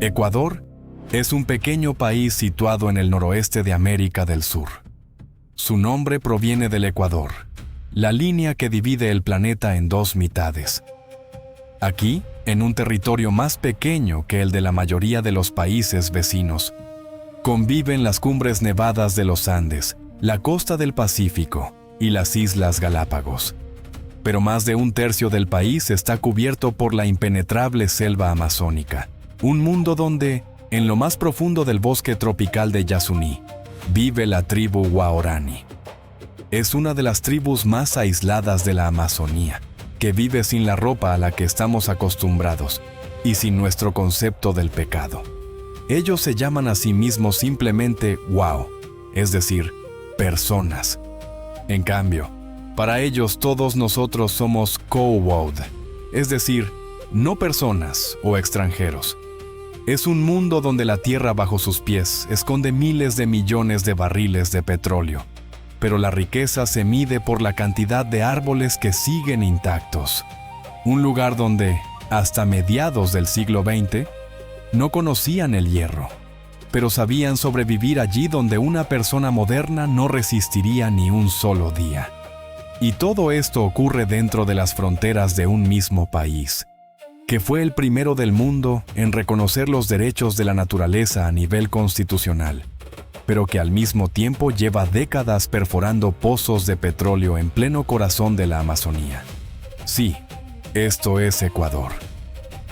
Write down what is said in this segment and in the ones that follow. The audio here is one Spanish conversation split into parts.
Ecuador es un pequeño país situado en el noroeste de América del Sur. Su nombre proviene del Ecuador, la línea que divide el planeta en dos mitades. Aquí, en un territorio más pequeño que el de la mayoría de los países vecinos, conviven las cumbres nevadas de los Andes, la costa del Pacífico y las Islas Galápagos. Pero más de un tercio del país está cubierto por la impenetrable selva amazónica, un mundo donde, en lo más profundo del bosque tropical de Yasuní, vive la tribu Waorani. Es una de las tribus más aisladas de la Amazonía, que vive sin la ropa a la que estamos acostumbrados y sin nuestro concepto del pecado. Ellos se llaman a sí mismos simplemente Wao, es decir, personas. En cambio, para ellos todos nosotros somos Kowod, es decir, no personas o extranjeros. Es un mundo donde la tierra bajo sus pies esconde miles de millones de barriles de petróleo, pero la riqueza se mide por la cantidad de árboles que siguen intactos. Un lugar donde, hasta mediados del siglo XX, no conocían el hierro, pero sabían sobrevivir allí donde una persona moderna no resistiría ni un solo día. Y todo esto ocurre dentro de las fronteras de un mismo país, que fue el primero del mundo en reconocer los derechos de la naturaleza a nivel constitucional, pero que al mismo tiempo lleva décadas perforando pozos de petróleo en pleno corazón de la Amazonía. Sí, esto es Ecuador.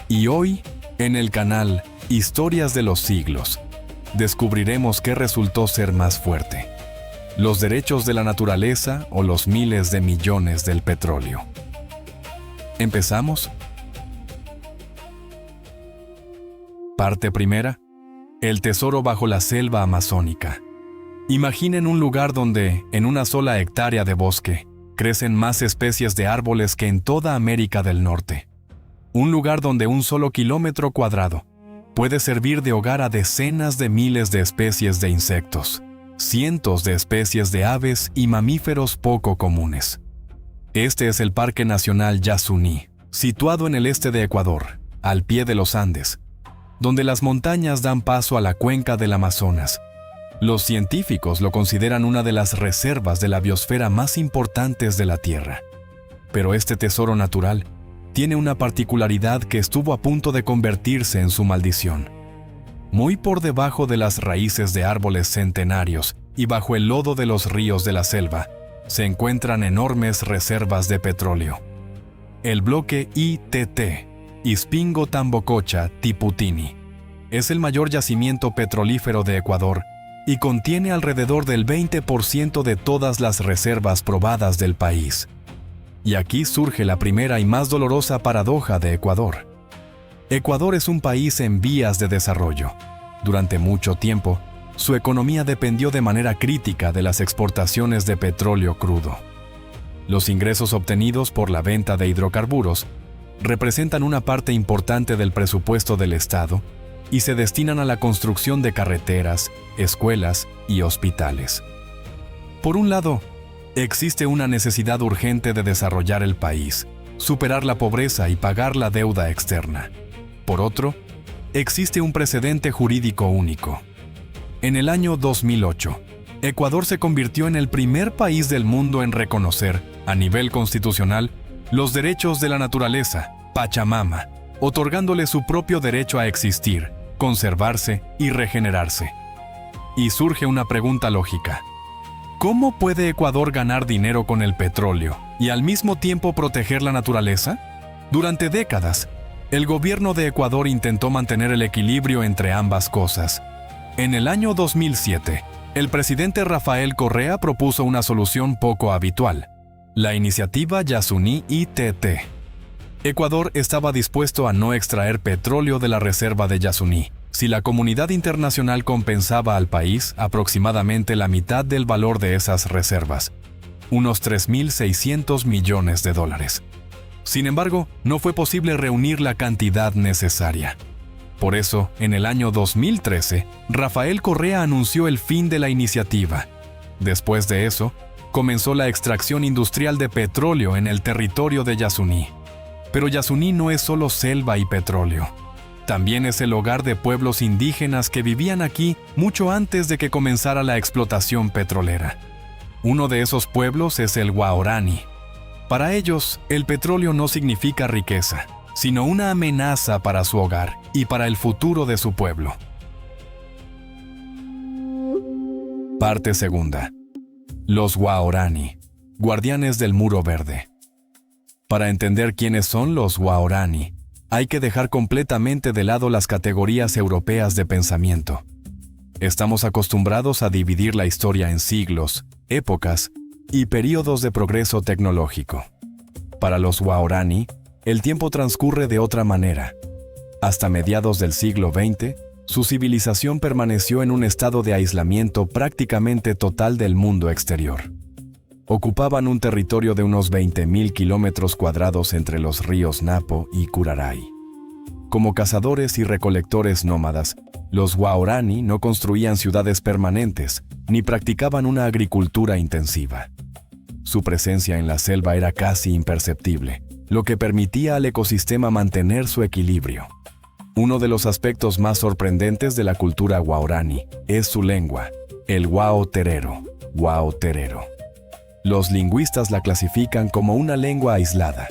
Y hoy, en el canal Historias de los Siglos, descubriremos qué resultó ser más fuerte: los derechos de la naturaleza o los miles de millones del petróleo. ¿Empezamos? Parte primera. El tesoro bajo la selva amazónica. Imaginen un lugar donde, en una sola hectárea de bosque, crecen más especies de árboles que en toda América del Norte. Un lugar donde un solo kilómetro cuadrado puede servir de hogar a decenas de miles de especies de insectos, cientos de especies de aves y mamíferos poco comunes. Este es el Parque Nacional Yasuní, situado en el este de Ecuador, al pie de los Andes, donde las montañas dan paso a la cuenca del Amazonas. Los científicos lo consideran una de las reservas de la biosfera más importantes de la Tierra. Pero este tesoro natural tiene una particularidad que estuvo a punto de convertirse en su maldición. Muy por debajo de las raíces de árboles centenarios y bajo el lodo de los ríos de la selva, se encuentran enormes reservas de petróleo. El bloque ITT, Ispingo Tambococha Tiputini, es el mayor yacimiento petrolífero de Ecuador y contiene alrededor del 20% de todas las reservas probadas del país. Y aquí surge la primera y más dolorosa paradoja de Ecuador. Ecuador es un país en vías de desarrollo. Durante mucho tiempo, su economía dependió de manera crítica de las exportaciones de petróleo crudo. Los ingresos obtenidos por la venta de hidrocarburos representan una parte importante del presupuesto del Estado y se destinan a la construcción de carreteras, escuelas y hospitales. Por un lado, existe una necesidad urgente de desarrollar el país, superar la pobreza y pagar la deuda externa. Por otro, existe un precedente jurídico único. En el año 2008, Ecuador se convirtió en el primer país del mundo en reconocer, a nivel constitucional, los derechos de la naturaleza, Pachamama, otorgándole su propio derecho a existir, conservarse y regenerarse. Y surge una pregunta lógica. ¿Cómo puede Ecuador ganar dinero con el petróleo y al mismo tiempo proteger la naturaleza? Durante décadas, el gobierno de Ecuador intentó mantener el equilibrio entre ambas cosas. En el año 2007, el presidente Rafael Correa propuso una solución poco habitual: la iniciativa Yasuní ITT. Ecuador estaba dispuesto a no extraer petróleo de la reserva de Yasuní si la comunidad internacional compensaba al país aproximadamente la mitad del valor de esas reservas, unos 3.600 millones de dólares. Sin embargo, no fue posible reunir la cantidad necesaria. Por eso, en el año 2013, Rafael Correa anunció el fin de la iniciativa. Después de eso, comenzó la extracción industrial de petróleo en el territorio de Yasuní. Pero Yasuní no es solo selva y petróleo. También es el hogar de pueblos indígenas que vivían aquí mucho antes de que comenzara la explotación petrolera. Uno de esos pueblos es el Waorani. Para ellos, el petróleo no significa riqueza, sino una amenaza para su hogar y para el futuro de su pueblo. Parte segunda. Los Waorani, guardianes del Muro Verde. Para entender quiénes son los Waorani, hay que dejar completamente de lado las categorías europeas de pensamiento. Estamos acostumbrados a dividir la historia en siglos, épocas y períodos de progreso tecnológico. Para los Waorani, el tiempo transcurre de otra manera. Hasta mediados del siglo XX, su civilización permaneció en un estado de aislamiento prácticamente total del mundo exterior. Ocupaban un territorio de unos 20.000 kilómetros cuadrados entre los ríos Napo y Curaray. Como cazadores y recolectores nómadas, los Waorani no construían ciudades permanentes ni practicaban una agricultura intensiva. Su presencia en la selva era casi imperceptible, lo que permitía al ecosistema mantener su equilibrio. Uno de los aspectos más sorprendentes de la cultura Waorani es su lengua, el Wao Terero. Los lingüistas la clasifican como una lengua aislada.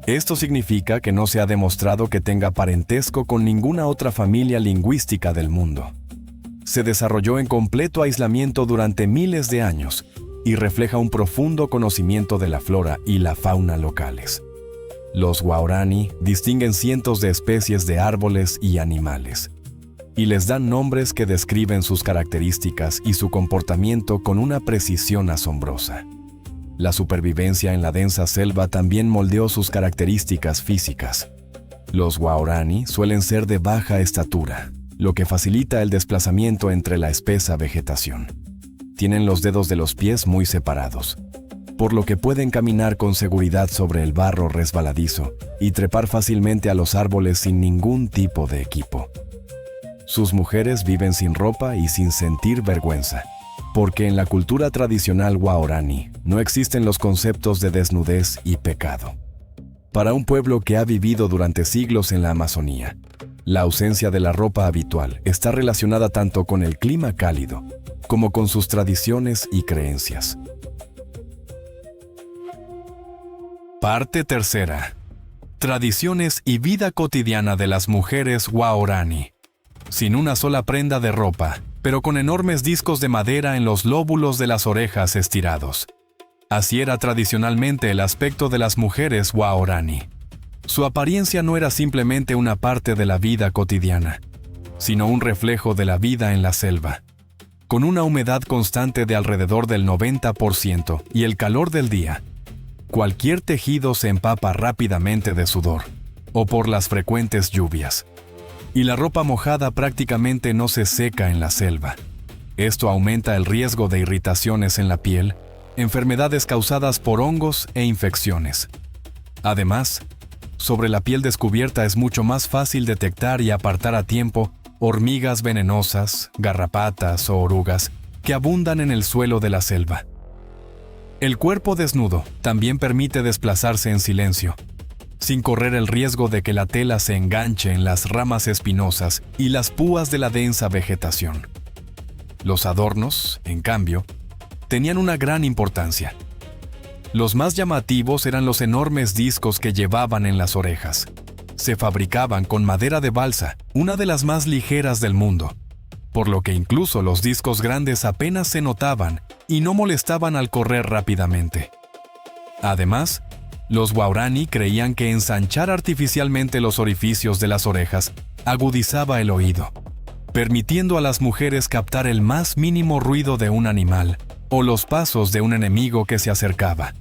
Esto significa que no se ha demostrado que tenga parentesco con ninguna otra familia lingüística del mundo. Se desarrolló en completo aislamiento durante miles de años y refleja un profundo conocimiento de la flora y la fauna locales. Los Waorani distinguen cientos de especies de árboles y animales, y les dan nombres que describen sus características y su comportamiento con una precisión asombrosa. La supervivencia en la densa selva también moldeó sus características físicas. Los Waorani suelen ser de baja estatura, lo que facilita el desplazamiento entre la espesa vegetación. Tienen los dedos de los pies muy separados, por lo que pueden caminar con seguridad sobre el barro resbaladizo y trepar fácilmente a los árboles sin ningún tipo de equipo. Sus mujeres viven sin ropa y sin sentir vergüenza, porque en la cultura tradicional Waorani no existen los conceptos de desnudez y pecado. Para un pueblo que ha vivido durante siglos en la Amazonía, la ausencia de la ropa habitual está relacionada tanto con el clima cálido como con sus tradiciones y creencias. Parte tercera. Tradiciones y vida cotidiana de las mujeres Waorani. Sin una sola prenda de ropa, pero con enormes discos de madera en los lóbulos de las orejas estirados. Así era tradicionalmente el aspecto de las mujeres Waorani. Su apariencia no era simplemente una parte de la vida cotidiana, sino un reflejo de la vida en la selva. Con una humedad constante de alrededor del 90% y el calor del día, cualquier tejido se empapa rápidamente de sudor, o por las frecuentes lluvias. Y la ropa mojada prácticamente no se seca en la selva. Esto aumenta el riesgo de irritaciones en la piel, enfermedades causadas por hongos e infecciones. Además, sobre la piel descubierta es mucho más fácil detectar y apartar a tiempo hormigas venenosas, garrapatas o orugas que abundan en el suelo de la selva. El cuerpo desnudo también permite desplazarse en silencio, sin correr el riesgo de que la tela se enganche en las ramas espinosas y las púas de la densa vegetación. Los adornos, en cambio, tenían una gran importancia. Los más llamativos eran los enormes discos que llevaban en las orejas. Se fabricaban con madera de balsa, una de las más ligeras del mundo, por lo que incluso los discos grandes apenas se notaban y no molestaban al correr rápidamente. Además, los Waorani creían que ensanchar artificialmente los orificios de las orejas agudizaba el oído, permitiendo a las mujeres captar el más mínimo ruido de un animal o los pasos de un enemigo que se acercaba,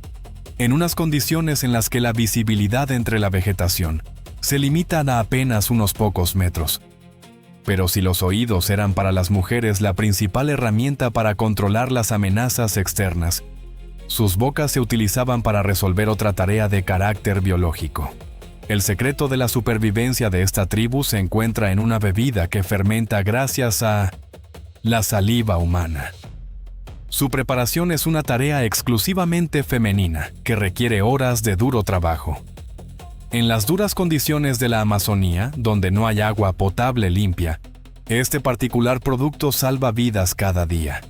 en unas condiciones en las que la visibilidad entre la vegetación se limita a apenas unos pocos metros. Pero si los oídos eran para las mujeres la principal herramienta para controlar las amenazas externas, sus bocas se utilizaban para resolver otra tarea de carácter biológico. El secreto de la supervivencia de esta tribu se encuentra en una bebida que fermenta gracias a la saliva humana. Su preparación es una tarea exclusivamente femenina que requiere horas de duro trabajo. En las duras condiciones de la Amazonía, donde no hay agua potable limpia, este particular producto salva vidas cada día.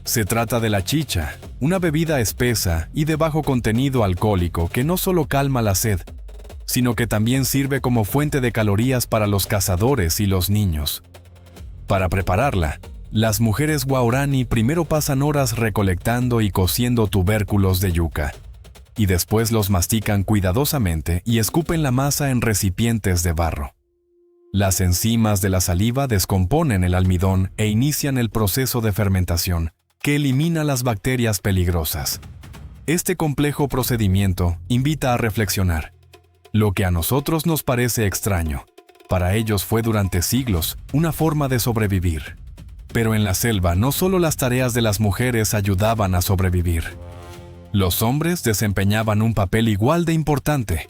Se trata de la chicha, una bebida espesa y de bajo contenido alcohólico que no solo calma la sed, sino que también sirve como fuente de calorías para los cazadores y los niños. Para prepararla, las mujeres guaraní primero pasan horas recolectando y cociendo tubérculos de yuca, y después los mastican cuidadosamente y escupen la masa en recipientes de barro. Las enzimas de la saliva descomponen el almidón e inician el proceso de fermentación, que elimina las bacterias peligrosas. Este complejo procedimiento invita a reflexionar. Lo que a nosotros nos parece extraño, para ellos fue durante siglos una forma de sobrevivir. Pero en la selva no solo las tareas de las mujeres ayudaban a sobrevivir. Los hombres desempeñaban un papel igual de importante.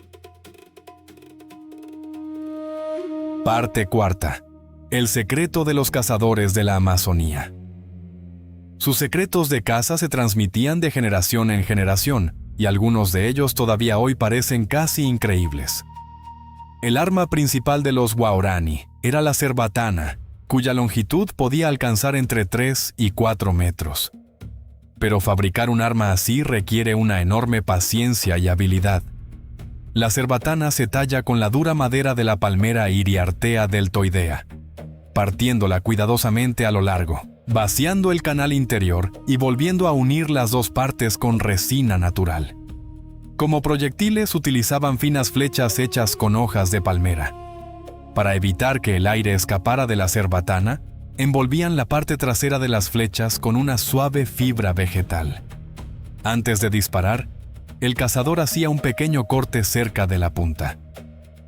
Parte cuarta. El secreto de los cazadores de la Amazonía. Sus secretos de caza se transmitían de generación en generación, y algunos de ellos todavía hoy parecen casi increíbles. El arma principal de los guaraní era la cerbatana, cuya longitud podía alcanzar entre 3 y 4 metros. Pero fabricar un arma así requiere una enorme paciencia y habilidad. La cerbatana se talla con la dura madera de la palmera Iriartea deltoidea, partiéndola cuidadosamente a lo largo, vaciando el canal interior y volviendo a unir las dos partes con resina natural. Como proyectiles utilizaban finas flechas hechas con hojas de palmera. Para evitar que el aire escapara de la cerbatana, envolvían la parte trasera de las flechas con una suave fibra vegetal. Antes de disparar, el cazador hacía un pequeño corte cerca de la punta.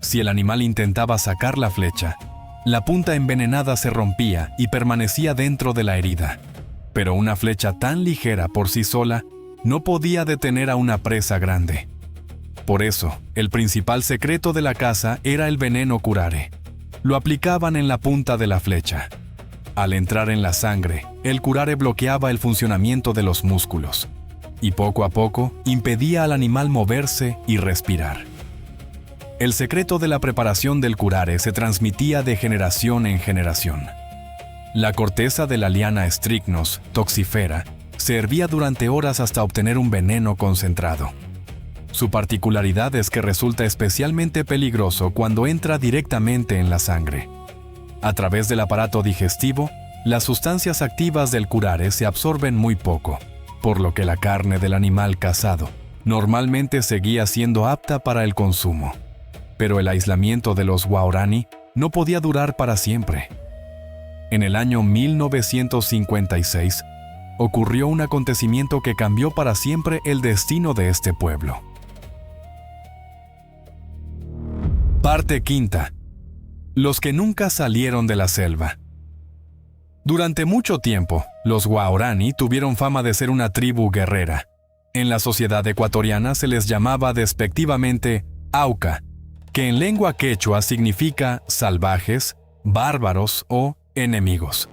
Si el animal intentaba sacar la flecha, la punta envenenada se rompía y permanecía dentro de la herida. Pero una flecha tan ligera por sí sola no podía detener a una presa grande. Por eso, el principal secreto de la caza era el veneno curare. Lo aplicaban en la punta de la flecha. Al entrar en la sangre, el curare bloqueaba el funcionamiento de los músculos y poco a poco impedía al animal moverse y respirar. El secreto de la preparación del curare se transmitía de generación en generación. La corteza de la liana Strychnos toxifera se hervía durante horas hasta obtener un veneno concentrado. Su particularidad es que resulta especialmente peligroso cuando entra directamente en la sangre. A través del aparato digestivo, las sustancias activas del curare se absorben muy poco, por lo que la carne del animal cazado normalmente seguía siendo apta para el consumo. Pero el aislamiento de los guaraní no podía durar para siempre. En el año 1956, ocurrió un acontecimiento que cambió para siempre el destino de este pueblo. Parte quinta. Los que nunca salieron de la selva. Durante mucho tiempo, los guaraní tuvieron fama de ser una tribu guerrera. En la sociedad ecuatoriana se les llamaba despectivamente Auca, que en lengua quechua significa salvajes, bárbaros o enemigos.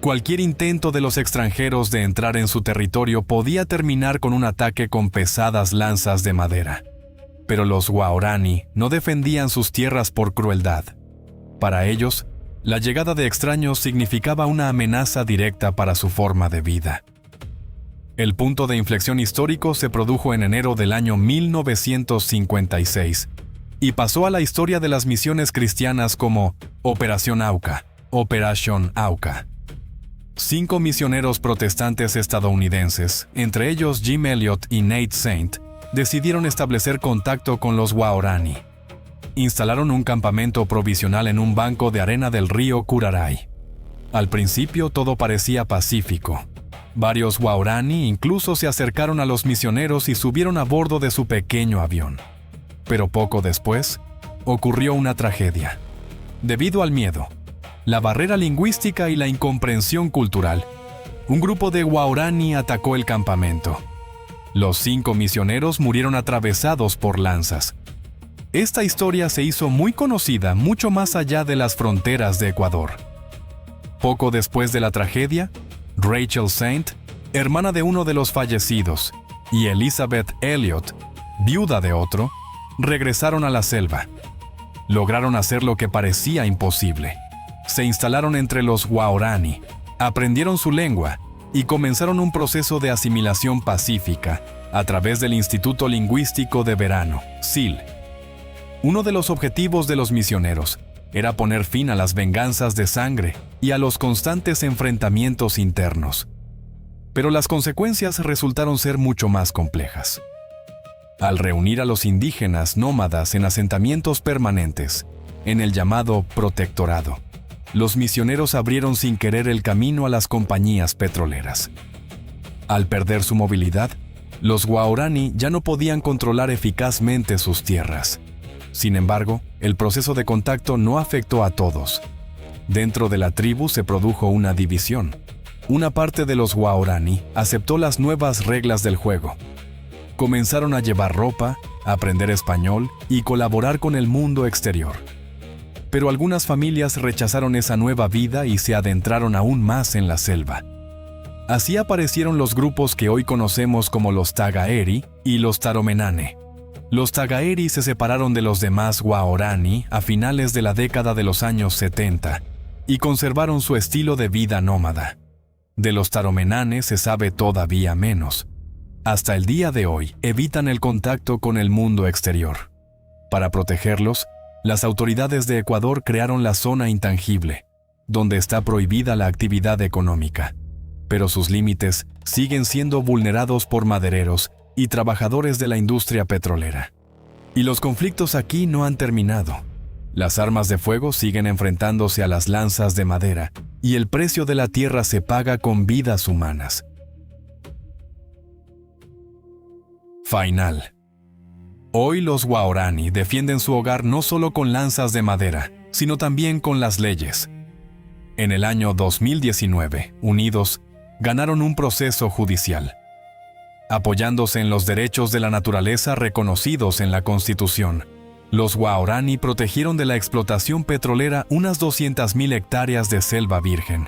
Cualquier intento de los extranjeros de entrar en su territorio podía terminar con un ataque con pesadas lanzas de madera. Pero los guaraní no defendían sus tierras por crueldad. Para ellos, la llegada de extraños significaba una amenaza directa para su forma de vida. El punto de inflexión histórico se produjo en enero del año 1956 y pasó a la historia de las misiones cristianas como Operación Auca, Operation Auca. 5 misioneros protestantes estadounidenses, entre ellos Jim Elliot y Nate Saint, decidieron establecer contacto con los guaraní. Instalaron un campamento provisional en un banco de arena del río Curaray. Al principio todo parecía pacífico. Varios guaraní incluso se acercaron a los misioneros y subieron a bordo de su pequeño avión. Pero poco después, ocurrió una tragedia. Debido al miedo, la barrera lingüística y la incomprensión cultural, un grupo de guaraní atacó el campamento. Los 5 misioneros murieron atravesados por lanzas. Esta historia se hizo muy conocida mucho más allá de las fronteras de Ecuador. Poco después de la tragedia, Rachel Saint, hermana de uno de los fallecidos, y Elizabeth Elliot, viuda de otro, regresaron a la selva. Lograron hacer lo que parecía imposible. Se instalaron entre los Waorani, aprendieron su lengua y comenzaron un proceso de asimilación pacífica a través del Instituto Lingüístico de Verano, SIL. Uno de los objetivos de los misioneros era poner fin a las venganzas de sangre y a los constantes enfrentamientos internos. Pero las consecuencias resultaron ser mucho más complejas. Al reunir a los indígenas nómadas en asentamientos permanentes, en el llamado protectorado, los misioneros abrieron sin querer el camino a las compañías petroleras. Al perder su movilidad, los Waorani ya no podían controlar eficazmente sus tierras. Sin embargo, el proceso de contacto no afectó a todos. Dentro de la tribu se produjo una división. Una parte de los Waorani aceptó las nuevas reglas del juego. Comenzaron a llevar ropa, aprender español y colaborar con el mundo exterior. Pero algunas familias rechazaron esa nueva vida y se adentraron aún más en la selva. Así aparecieron los grupos que hoy conocemos como los Tagaeri y los Taromenane. Los Tagaeri se separaron de los demás Waorani a finales de la década de los años 70 y conservaron su estilo de vida nómada. De los Taromenane se sabe todavía menos. Hasta el día de hoy evitan el contacto con el mundo exterior. Para protegerlos, las autoridades de Ecuador crearon la zona intangible, donde está prohibida la actividad económica. Pero sus límites siguen siendo vulnerados por madereros y trabajadores de la industria petrolera. Y los conflictos aquí no han terminado. Las armas de fuego siguen enfrentándose a las lanzas de madera y el precio de la tierra se paga con vidas humanas. Final. Hoy los Waorani defienden su hogar no solo con lanzas de madera, sino también con las leyes. En el año 2019, unidos, ganaron un proceso judicial. Apoyándose en los derechos de la naturaleza reconocidos en la Constitución, los Waorani protegieron de la explotación petrolera unas 200.000 hectáreas de selva virgen.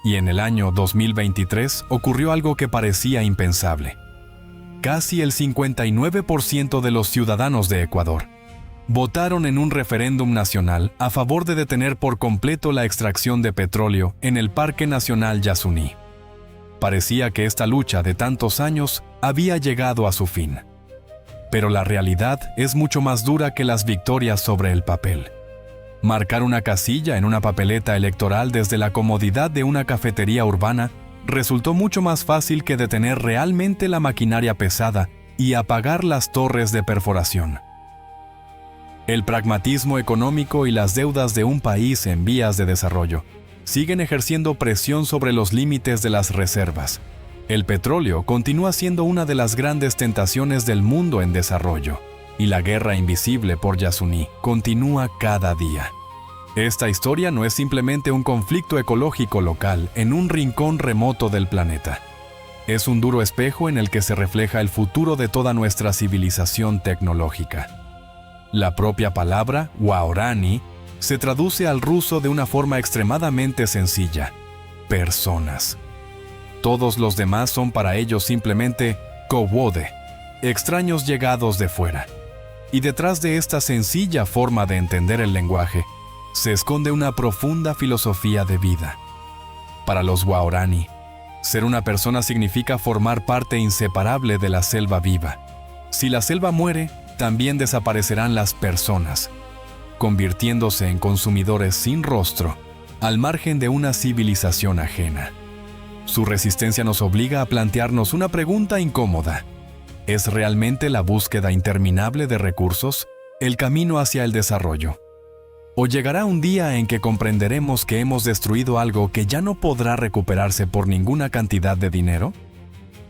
Y en el año 2023 ocurrió algo que parecía impensable. Casi el 59% de los ciudadanos de Ecuador votaron en un referéndum nacional a favor de detener por completo la extracción de petróleo en el Parque Nacional Yasuní. Parecía que esta lucha de tantos años había llegado a su fin. Pero la realidad es mucho más dura que las victorias sobre el papel. Marcar una casilla en una papeleta electoral desde la comodidad de una cafetería urbana resultó mucho más fácil que detener realmente la maquinaria pesada y apagar las torres de perforación. El pragmatismo económico y las deudas de un país en vías de desarrollo siguen ejerciendo presión sobre los límites de las reservas. El petróleo continúa siendo una de las grandes tentaciones del mundo en desarrollo, y la guerra invisible por Yasuní continúa cada día. Esta historia no es simplemente un conflicto ecológico local en un rincón remoto del planeta. Es un duro espejo en el que se refleja el futuro de toda nuestra civilización tecnológica. La propia palabra, Waorani, se traduce al ruso de una forma extremadamente sencilla: personas. Todos los demás son para ellos simplemente kowode, extraños llegados de fuera. Y detrás de esta sencilla forma de entender el lenguaje, se esconde una profunda filosofía de vida. Para los Waorani, ser una persona significa formar parte inseparable de la selva viva. Si la selva muere, también desaparecerán las personas, convirtiéndose en consumidores sin rostro, al margen de una civilización ajena. Su resistencia nos obliga a plantearnos una pregunta incómoda. ¿Es realmente la búsqueda interminable de recursos el camino hacia el desarrollo? ¿O llegará un día en que comprenderemos que hemos destruido algo que ya no podrá recuperarse por ninguna cantidad de dinero?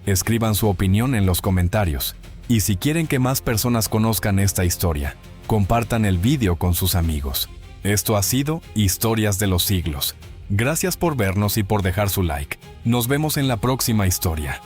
Escriban su opinión en los comentarios. Y si quieren que más personas conozcan esta historia, compartan el vídeo con sus amigos. Esto ha sido Historias de los Siglos. Gracias por vernos y por dejar su like. Nos vemos en la próxima historia.